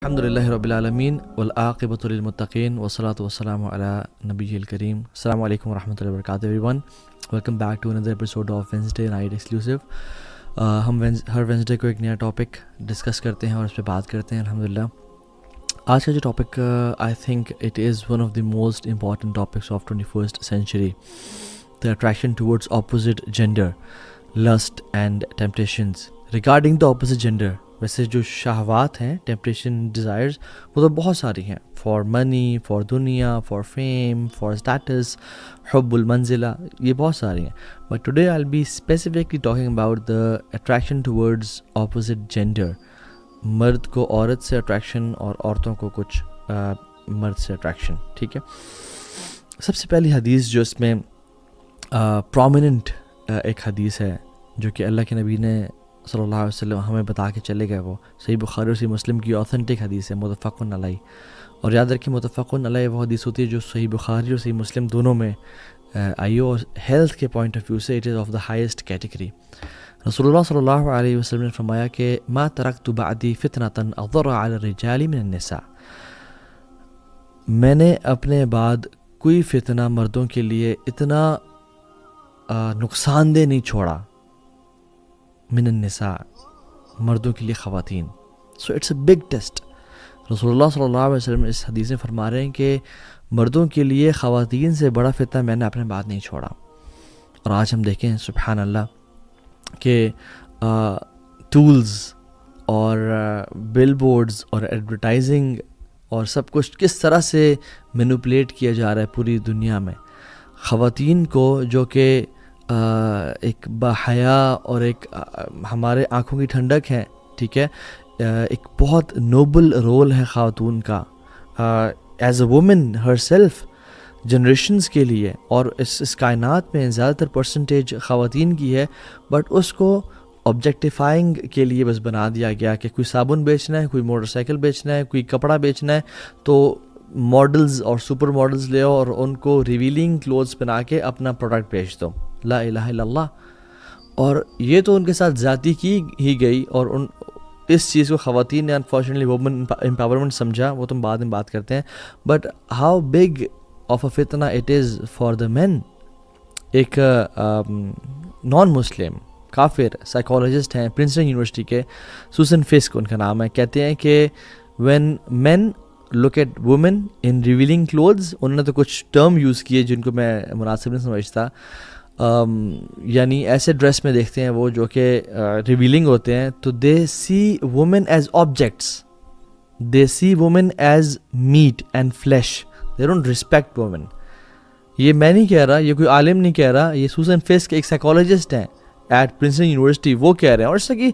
الحمد للہ رب العالمین والعاقبۃ للمتقین والصلاۃ والسلام علی نبی الکریم. السلام علیکم ورحمۃ اللہ وبرکاتہ everyone. Welcome back to another episode of Wednesday night exclusive. ہم ہر وینسڈے کو ایک نیا ٹاپک ڈسکس کرتے ہیں اور اس پہ بات کرتے ہیں. الحمدللہ آج کا جو topic I think it is one of the most important topics of 21st century, the attraction towards opposite gender, lust and temptations. Regarding the opposite gender, ویسے جو شہوات ہیں, ٹیمپٹیشن, ڈیزائرز, وہ تو بہت ساری ہیں. فار منی, فار دنیا, فار فیم, فار اسٹیٹس, حب المنزلہ, یہ بہت ساری ہیں. But today I will be specifically talking about the attraction towards opposite gender. مرد کو عورت سے اٹریکشن اور عورتوں کو کچھ مرد سے اٹریکشن. ٹھیک ہے, سب سے پہلی حدیث جو اس میں پرومیننٹ ایک حدیث ہے جو کہ اللہ کے نبی نے صلی اللہ علیہ وسلم ہمیں بتا کے چلے گئے, وہ صحیح بخاری اور صحیح مسلم کی اوتھینٹک حدیث ہے, متفق علیہ. اور یاد رکھیں متفق علیہ وہ حدیث ہوتی ہے جو صحیح بخاری اور صحیح مسلم دونوں میں آئی ہو, اور ہیلتھ کے پوائنٹ آف ویو سے it is of the highest category. رسول اللہ صلی اللہ علیہ وسلم نے فرمایا کہ ما ترکت بعدی فتنة اضر علی الرجال من النساء. میں نے اپنے بعد کوئی فتنہ مردوں کے لیے اتنا نقصان دہ نہیں چھوڑا, من النساء, مردوں کے لیے خواتین. So it's a big test. رسول اللہ صلی اللہ علیہ وسلم اس حدیث میں فرما رہے ہیں کہ مردوں کے لیے خواتین سے بڑا فتنہ میں نے اپنے بعد نہیں چھوڑا. اور آج ہم دیکھیں سبحان اللہ کہ ٹولز اور بل بورڈز اور ایڈورٹائزنگ اور سب کچھ کس طرح سے مینوپولیٹ کیا جا رہا ہے پوری دنیا میں. خواتین کو جو کہ ایک باحیا اور ایک ہمارے آنکھوں کی ٹھنڈک ہے, ٹھیک ہے, ایک بہت نوبل رول ہے خاتون کا as a woman her self generations کے لیے. اور اس کائنات میں زیادہ تر پرسنٹیج خواتین کی ہے, بٹ اس کو آبجیکٹیفائنگ کے لیے بس بنا دیا گیا کہ کوئی صابن بیچنا ہے, کوئی موٹر سائیکل بیچنا ہے, کوئی کپڑا بیچنا ہے تو ماڈلز اور سپر ماڈلز لے اور ان کو ریویلنگ کلوتھس بنا کے اپنا پروڈکٹ بیچ دو. لا الہ الا اللہ. اور یہ تو ان کے ساتھ زیادتی کی ہی گئی, اور اس چیز کو خواتین نے انفارچونیٹلی وومن امپاورمنٹ سمجھا, وہ تم بعد میں بات کرتے ہیں. But how big of a فتنہ اٹ از فار دا مین. ایک نان مسلم کافر سائیکالوجسٹ ہیں پرنسٹن یونیورسٹی کے, سوسن فسک ان کا نام ہے, کہتے ہیں کہ when men look at women in revealing clothes, انہوں نے تو کچھ ٹرم یوز کیے جن کو میں مناسب نہیں سمجھتا, یعنی ایسے ڈریس میں دیکھتے ہیں وہ جو کہ ریویلنگ ہوتے ہیں, تو they see women as objects, they see women as meat and flesh, they don't respect women. یہ میں نہیں کہہ رہا, یہ کوئی عالم نہیں کہہ رہا, یہ سوسن فسک ایک سائیکالوجسٹ ہیں ایٹ پرنسٹن یونیورسٹی, وہ کہہ رہے ہیں. اور اس کی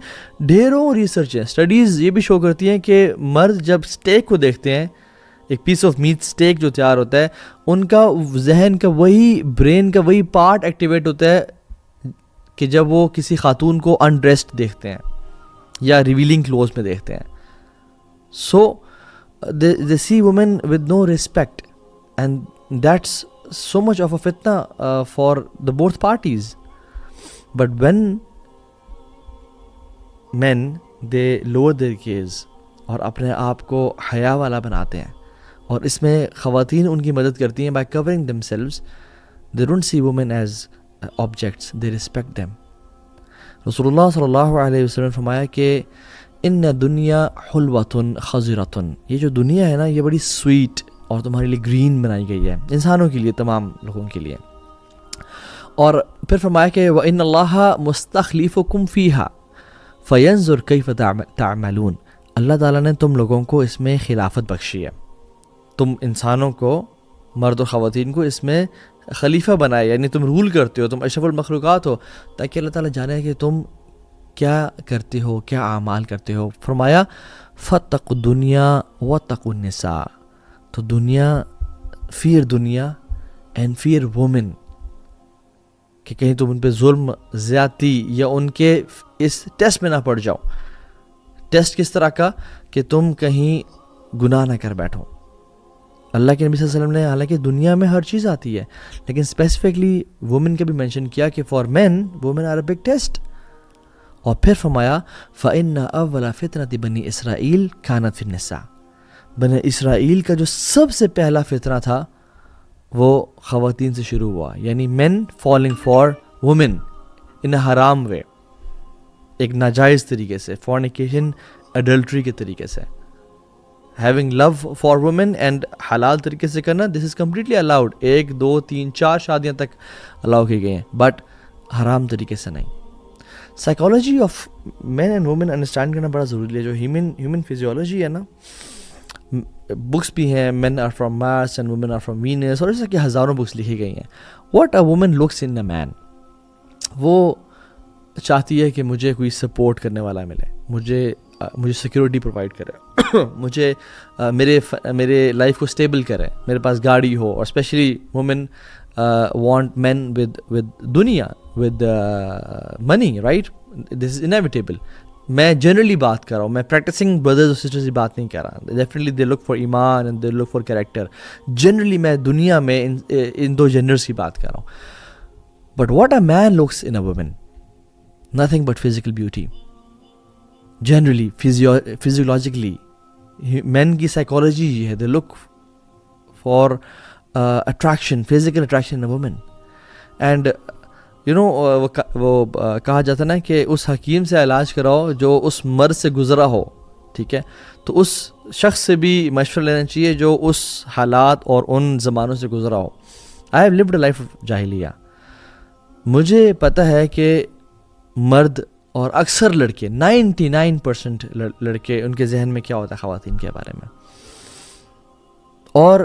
ڈھیروں ریسرچ ہیں, اسٹڈیز یہ بھی شو کرتی ہیں کہ مرد جب اسٹیک کو دیکھتے ہیں, ایک پیس آف میٹ اسٹیک جو تیار ہوتا ہے, ان کا ذہن کا وہی برین کا وہی پارٹ ایکٹیویٹ ہوتا ہے کہ جب وہ کسی خاتون کو انڈریسڈ دیکھتے ہیں یا ریویلنگ کلوز میں دیکھتے ہیں. So they see women with no respect, and that's so much of a فتنہ for the both parties. But when men they lower their gaze اور اپنے آپ کو حیا والا بناتے ہیں, اور اس میں خواتین ان کی مدد کرتی ہیں by covering themselves, they don't see women as objects, they respect them. رسول اللہ صلی اللہ علیہ وسلم نے فرمایا کہ ان دنیا حلوۃ خضرۃ, یہ جو دنیا ہے نا یہ بڑی سویٹ اور تمہارے لیے گرین بنائی گئی ہے, انسانوں کے لیے, تمام لوگوں کے لیے. اور پھر فرمایا کہ وَإِنَّ اللَّهَ مُسْتَخْلِفُكُمْ فِيهَا فَيَنْظُرْ كَيْفَ تَعْمَلُونَ. اللہ تعالیٰ نے تم لوگوں کو اس میں خلافت بخشی ہے, تم انسانوں کو, مرد و خواتین کو اس میں خلیفہ بنائے, یعنی تم رول کرتے ہو, تم اشرف المخلوقات ہو, تاکہ اللہ تعالیٰ جانے کہ تم کیا کرتے ہو, کیا اعمال کرتے ہو. فرمایا فَاتَّقُوا الدُّنْيَا وَاتَّقُوا النِّسَاءَ, تو دنیا, فیئر دنیا اینڈ فیئر وومن, کہ کہیں تم ان پہ ظلم, زیادتی یا ان کے اس ٹیسٹ میں نہ پڑ جاؤ. ٹیسٹ کس طرح کا کہ تم کہیں گناہ نہ کر بیٹھو. اللہ کے نبی صلی اللہ علیہ وسلم نے حالانکہ دنیا میں ہر چیز آتی ہے, لیکن اسپیسیفکلی وومن کا بھی مینشن کیا کہ for men women are a big test. اور پھر فرمایا فَإِنَّ أَوَّلَ فِتْنَةِ بَنِي إِسْرَائِيل كَانَتْ فِي النِّسَاءِ, بنی اسرائیل کا جو سب سے پہلا فتنہ تھا وہ خواتین سے شروع ہوا، یعنی مین فالنگ فار وومن ان اے حرام وے، ایک ناجائز طریقے سے، فورنیکیشن اڈلٹری کے طریقے سے. Having love for women and حلال طریقے سے کرنا، دس از کمپلیٹلی الاؤڈ. 1 2 3 4 شادیاں تک الاؤ کی گئی ہیں، بٹ حرام طریقے سے نہیں. Psychology of men and women understand کرنا بڑا ضروری ہے. جو ہیومن فزیولوجی ہے نا، بکس بھی ہیں، men are from Mars and women are from Venus, اور ایسا کہ ہزاروں بکس لکھی گئی ہیں. What a woman looks in a man, وہ چاہتی ہے کہ مجھے کوئی سپورٹ کرنے والا ملے، مجھے سیکیورٹی پرووائڈ کرے، مجھے میرے لائف کو اسٹیبل کرے، میرے پاس گاڑی ہو. اور specially women want men with دنیا، with money, right? This is inevitable. میں جنرلی بات کر رہا ہوں، میں پریکٹسنگ بردرز اور سسٹرز کی بات نہیں کر رہا. ڈیفینیٹلی دے لک فار ایمان and they look for character. Generally میں دنیا میں ان 2 جنرز کی بات کر رہا ہوں. But what a man looks in a woman, nothing but physical beauty. Generally, physiologically, men کی psychology یہ ہے, they look for attraction, physical attraction in a woman. And you know, وہ کہا جاتا نا کہ اس حکیم سے علاج کراؤ جو اس مرض سے گزرا ہو، ٹھیک ہے؟ تو اس شخص سے بھی مشورہ لینا چاہیے جو اس حالات اور ان زمانوں سے گزرا ہو. I have lived a life of جاہلیہ. مجھے پتہ ہے کہ مرد اور اکثر لڑکے 99% لڑکے، ان کے ذہن میں کیا ہوتا ہے خواتین کے بارے میں. اور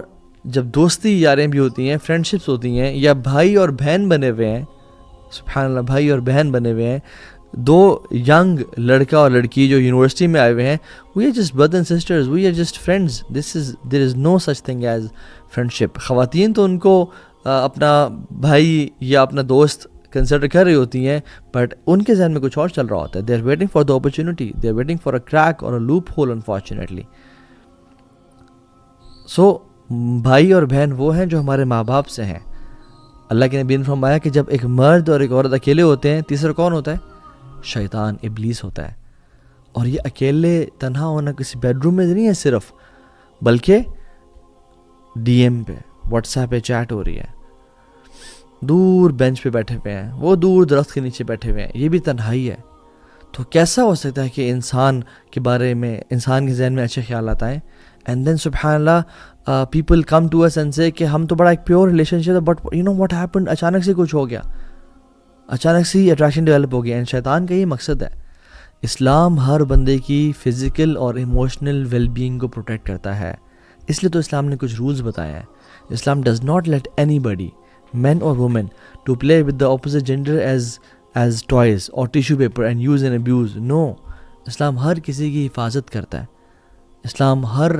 جب دوستی یاریں بھی ہوتی ہیں، فرینڈشپس ہوتی ہیں، یا بھائی اور بہن بنے ہوئے ہیں، سبحان اللہ، بھائی اور بہن بنے ہوئے ہیں، 2 ینگ لڑکا اور لڑکی جو یونیورسٹی میں آئے ہوئے ہیں، we are just brother and sisters, we are just friends. There is no such thing as friendship. خواتین تو ان کو اپنا بھائی یا اپنا دوست کنسیڈر کر رہی ہوتی ہیں، بٹ ان کے ذہن میں کچھ اور چل رہا ہوتا ہے. They are waiting for the opportunity, they are waiting for a crack or a loophole unfortunately. So بھائی اور بہن وہ ہیں جو ہمارے ماں باپ سے ہیں. اللہ کے نبی نے فرمایا کہ جب ایک مرد اور ایک عورت اکیلے ہوتے ہیں، تیسرا کون ہوتا ہے؟ شیطان، ابلیس ہوتا ہے. اور یہ اکیلے تنہا ہونا کسی بیڈ روم میں نہیں ہے صرف، بلکہ ڈی ایم پہ، واٹس ایپ پہ چیٹ ہو رہی ہے، دور بینچ پہ بیٹھے ہوئے ہیں، وہ دور درخت کے نیچے بیٹھے ہوئے ہیں، یہ بھی تنہائی ہے. تو کیسا ہو سکتا ہے کہ انسان کے بارے میں، انسان کے ذہن میں اچھے خیالات آئیں؟ اینڈ دین سبحان اللہ people come to us and سے کہ ہم تو بڑا ایک پیور ریلیشن شپ ہے، but you know what happened, اچانک سے کچھ ہو گیا، اچانک سے ہی اٹریکشن ڈیولپ ہو گیا. اینڈ شیطان کا یہ مقصد ہے. اسلام ہر بندے کی فزیکل اور ایموشنل ویل بینگ کو پروٹیکٹ کرتا ہے، اس لیے تو اسلام نے کچھ رولز بتائے ہیں. Islam does not let anybody, men or women, to play with the opposite gender as toys or tissue paper and use and abuse. No, اسلام ہر کسی کی حفاظت کرتا ہے. اسلام ہر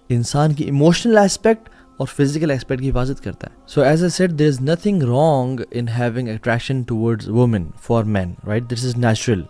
انسان کی ایموشنل ایسپیکٹ اور فزیکل ایسپیکٹ کی حفاظت کرتا ہے. So as I said, there is nothing wrong in having attraction towards women for men, right? This is natural.